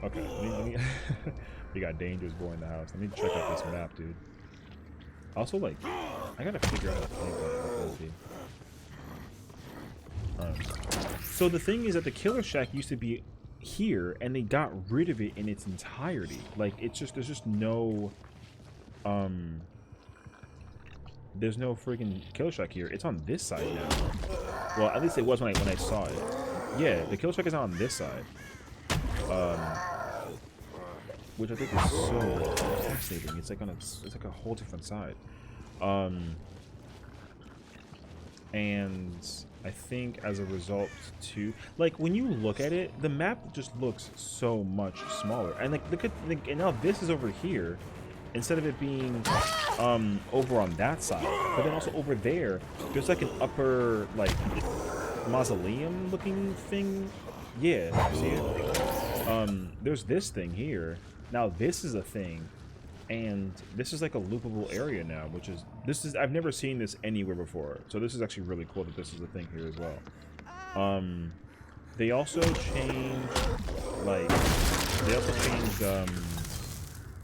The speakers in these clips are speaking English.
Okay, we got dangerous boy in the house. Let me check out this map, dude. Also, like, I gotta figure out how to play so the thing is that the Killer Shack used to be here, and they got rid of it in its entirety. Like, it's just, there's just no, there's no freaking Killer Shack here. It's on this side now. Well, at least it was when I saw it. Yeah, the Killer Shack is on this side. Which I think is so devastating. It's like it's like a whole different side. And I think as a result too, like when you look at it, the map just looks so much smaller. And like look at and now this is over here instead of it being over on that side. But then also over there, there's like an upper like mausoleum looking thing. Yeah, you see it? There's this thing here. Now this is a thing, and this is like a loopable area now, which is I've never seen this anywhere before. So this is actually really cool that this is a thing here as well. They also changed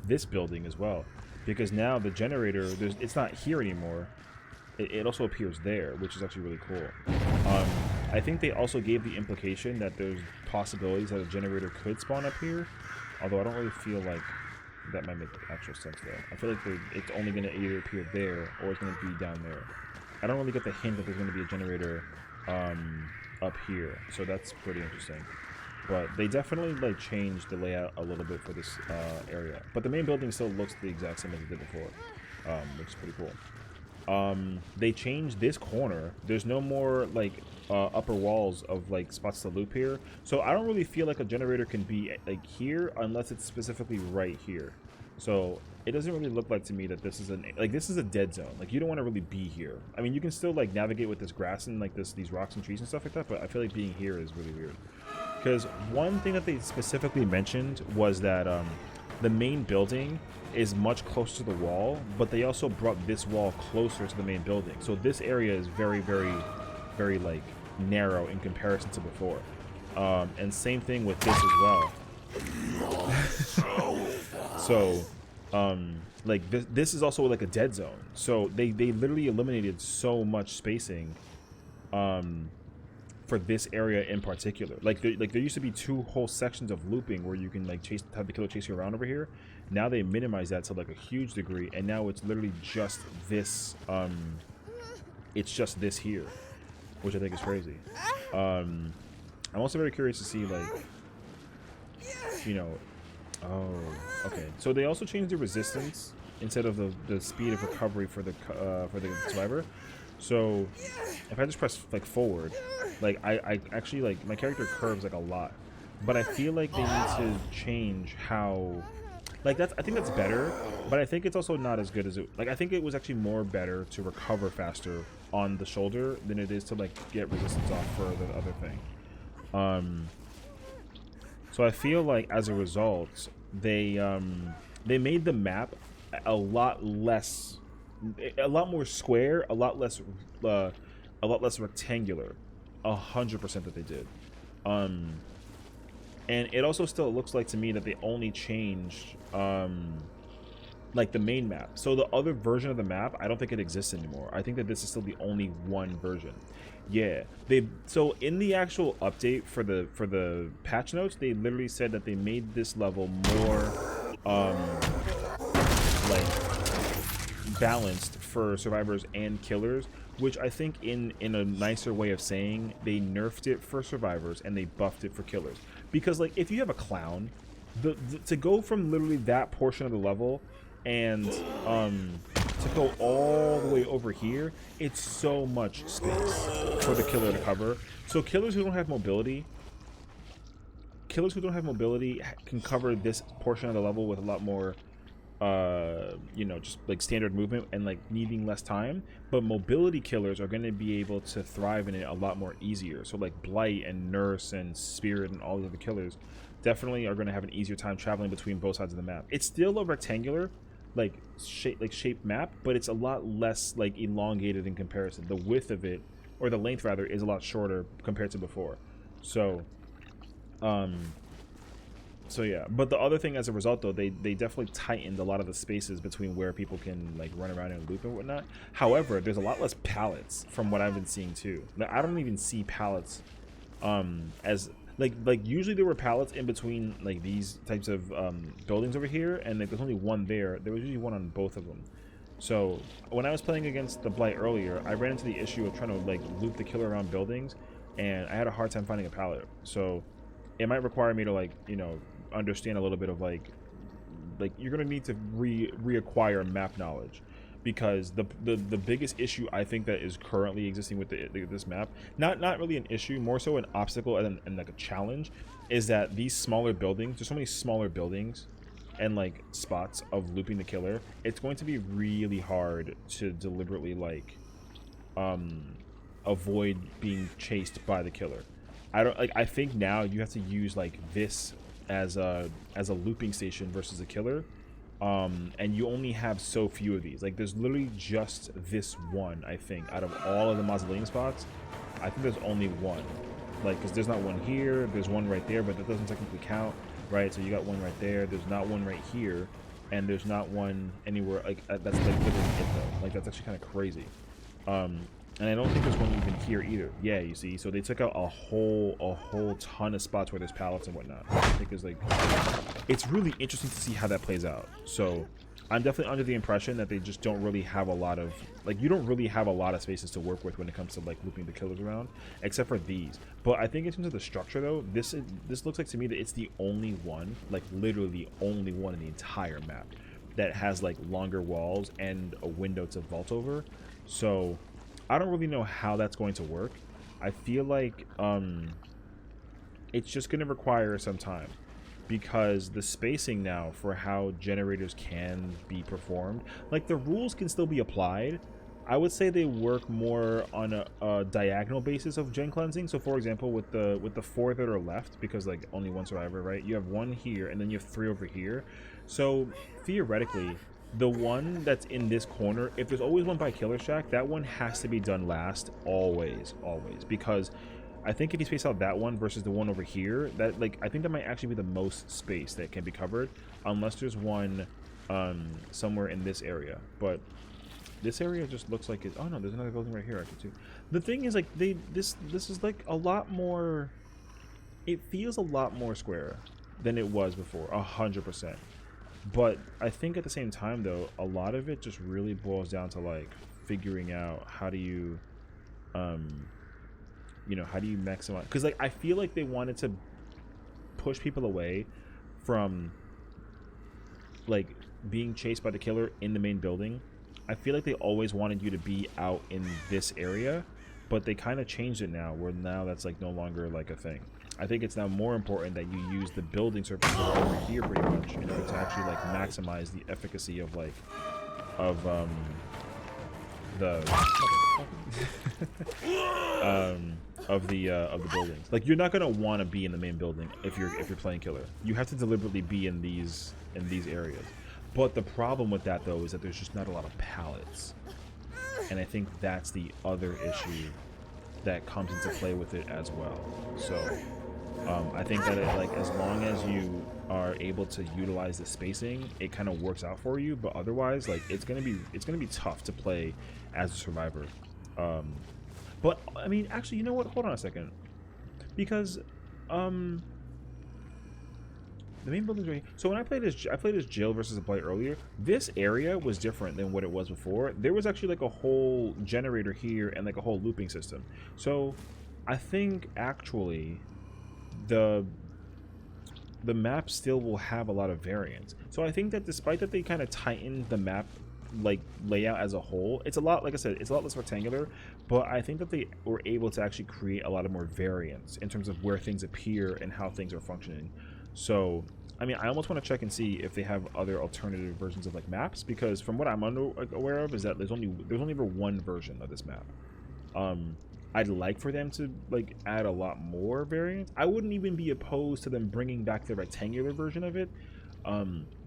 this building as well, because now the generator it's not here anymore. It also appears there, which is actually really cool. I think they also gave the implication that there's possibilities that a generator could spawn up here, although I don't really feel like that might make actual sense though. I feel like it's only going to either appear there or it's going to be down there. I don't really get the hint that there's going to be a generator up here, so that's pretty interesting. But they definitely like changed the layout a little bit for this area. But the main building still looks the exact same as it did before, which is pretty cool. They changed this corner. There's no more like upper walls of like spots to loop here, so I don't really feel like a generator can be like here unless it's specifically right here. So it doesn't really look like to me that this is this is a dead zone. Like you don't want to really be here. I mean, you can still like navigate with this grass and like these rocks and trees and stuff like that, but I feel like being here is really weird. Because one thing that they specifically mentioned was that the main building is much closer to the wall, but they also brought this wall closer to the main building. So this area is very, very, very like narrow in comparison to before. And same thing with this as well. So, like this is also like a dead zone. So they literally eliminated so much spacing, for this area in particular. Like there used to be 2 whole sections of looping where you can like have the killer chase you around over here. Now they minimize that to like a huge degree, and now it's literally just this it's just this here, which I think is crazy. I'm also very curious to see like, you know, oh, okay, so they also changed the resistance instead of the speed of recovery for the survivor. So if I just press like forward, like I actually like my character curves like a lot, but I feel like they need to change how, like I think that's better, but I think it's also not as good as it, like I think it was actually more better to recover faster on the shoulder than it is to like get resistance off for the other thing. So I feel like as a result they made the map a lot more square, a lot less rectangular. 100% that they did. And it also still looks like to me that they only changed like the main map. So the other version of the map, I don't think it exists anymore. I think that this is still the only one version. Yeah, so in the actual update for the patch notes, they literally said that they made this level more like balanced for survivors and killers, which I think in a nicer way of saying, they nerfed it for survivors and they buffed it for killers. Because like if you have a clown, to go from literally that portion of the level and to go all the way over here, it's so much space for the killer to cover. So killers who don't have mobility can cover this portion of the level with a lot more you know, just like standard movement and like needing less time. But mobility killers are going to be able to thrive in it a lot more easier. So like Blight and Nurse and Spirit and all the other killers definitely are going to have an easier time traveling between both sides of the map. It's still a rectangular like shape map, but it's a lot less like elongated in comparison. The width of it, or the length rather, is a lot shorter compared to before. So So yeah, but the other thing as a result though, they definitely tightened a lot of the spaces between where people can like run around and loop and whatnot. However, there's a lot less pallets from what I've been seeing too. Like, I don't even see pallets as like usually there were pallets in between like these types of buildings over here, and like there's only one there. There was usually one on both of them. So when I was playing against the Blight earlier, I ran into the issue of trying to like loop the killer around buildings, and I had a hard time finding a pallet. So it might require me to like, you know, understand a little bit of like you're gonna need to reacquire map knowledge, because the biggest issue I think that is currently existing with this map, not really an issue, more so an obstacle and like a challenge, is that these smaller buildings, there's so many smaller buildings and like spots of looping the killer. It's going to be really hard to deliberately like avoid being chased by the killer. I think now you have to use like this as a looping station versus a killer, and you only have so few of these. Like there's literally just this one, I think, out of all of the mausoleum spots. I think there's only one, like, because there's not one here, there's one right there, but that doesn't technically count, right? So you got one right there, there's not one right here, and there's not one anywhere like that's like literally it though. Like that's actually kind of crazy. And I don't think there's one even here either. Yeah, you see, so they took out a whole ton of spots where there's pallets and whatnot. I think it's like, it's really interesting to see how that plays out. So I'm definitely under the impression that they just don't really have a lot of, like, you don't really have a lot of spaces to work with when it comes to like looping the killers around, except for these. But I think in terms of the structure though, this looks like to me that it's the only one, like literally the only one in the entire map that has like longer walls and a window to vault over. So I don't really know how that's going to work. I feel like it's just going to require some time, because the spacing now for how generators can be performed, like the rules can still be applied. I would say they work more on a diagonal basis of gen cleansing. So for example, with the 4 that are left, because like only one survivor, right? You have 1 here and then you have 3 over here. So theoretically, the one that's in this corner, if there's always one by Killer Shack, that one has to be done last, always, because I think if you space out that one versus the one over here, that like I think that might actually be the most space that can be covered, unless there's one somewhere in this area. But this area just looks like it. Oh no, there's another building right here actually too. The thing is, like, this is like a lot more, it feels a lot more square than it was before, 100%. But I think at the same time though, a lot of it just really boils down to like figuring out how do you you know, how do you maximize, because like I feel like they wanted to push people away from like being chased by the killer in the main building. I feel like they always wanted you to be out in this area, but they kind of changed it now, where now that's like no longer like a thing. I think it's now more important that you use the building surfaces over here pretty much in order to actually like maximize the efficacy of like the of the buildings. Like you're not gonna want to be in the main building if you're playing killer. You have to deliberately be in these areas. But the problem with that though is that there's just not a lot of pallets, and I think that's the other issue that comes into play with it as well. So I think that it, like, as long as you are able to utilize the spacing, it kind of works out for you. But otherwise, like, it's gonna be tough to play as a survivor. But I mean, actually, you know what? Hold on a second, because the main building's right here. So when I played as Jill versus a Blight earlier, this area was different than what it was before. There was actually like a whole generator here and like a whole looping system. So I think actually the map still will have a lot of variance. So I think that despite that they kind of tightened the map like layout as a whole, it's a lot, like I said, it's a lot less rectangular, but I think that they were able to actually create a lot of more variance in terms of where things appear and how things are functioning. So I mean, I almost want to check and see if they have other alternative versions of like maps, because from what I'm aware of is that there's only ever one version of this map. I'd like for them to like add a lot more variants. I wouldn't even be opposed to them bringing back the rectangular version of it,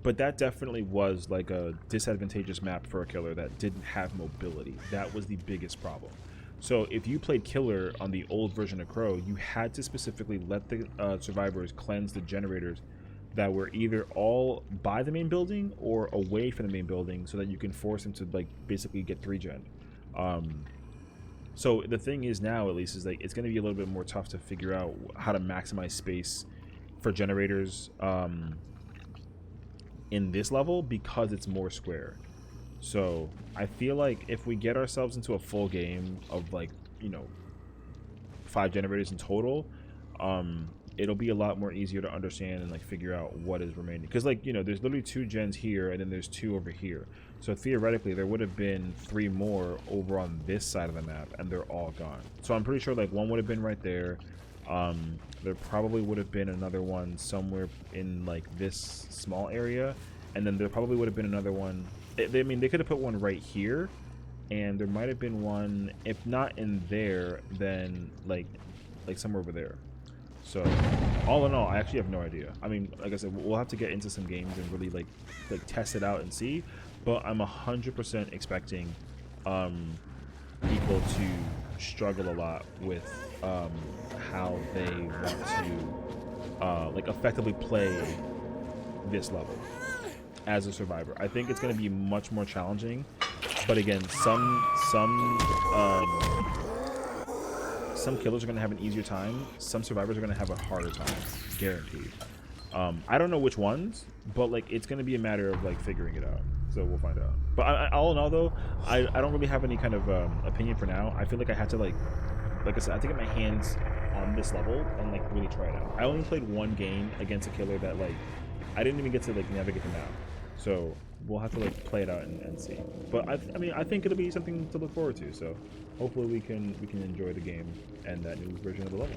but that definitely was like a disadvantageous map for a killer that didn't have mobility. That was the biggest problem. So if you played killer on the old version of Crow, you had to specifically let the survivors cleanse the generators that were either all by the main building or away from the main building, so that you can force them to like basically get 3-gen. So the thing is now, at least, is like it's going to be a little bit more tough to figure out how to maximize space for generators in this level, because it's more square. So I feel like if we get ourselves into a full game of like, you know, 5 generators in total, it'll be a lot more easier to understand and like figure out what is remaining. Because like, you know, there's literally 2 gens here and then there's 2 over here. So theoretically there would have been 3 more over on this side of the map, and they're all gone. So I'm pretty sure like one would have been right there. There probably would have been another one somewhere in like this small area, and then there probably would have been another one. I mean, they could have put one right here, and there might have been one, if not in there, then like somewhere over there. So all in all, I actually have no idea. I mean, like I said, we'll have to get into some games and really like test it out and see. But I'm 100% expecting people to struggle a lot with how they want to like effectively play this level as a survivor. I think it's going to be much more challenging. But again, some killers are going to have an easier time. Some survivors are going to have a harder time, guaranteed. I don't know which ones, but like it's going to be a matter of like figuring it out. So we'll find out. But all in all, though, I don't really have any kind of opinion for now. I feel like I had to like I said, I have to get my hands on this level and like really try it out. I only played 1 game against a killer that like I didn't even get to like navigate the map. So we'll have to like play it out and see. But I mean, I think it'll be something to look forward to. So hopefully we can enjoy the game and that new version of the level.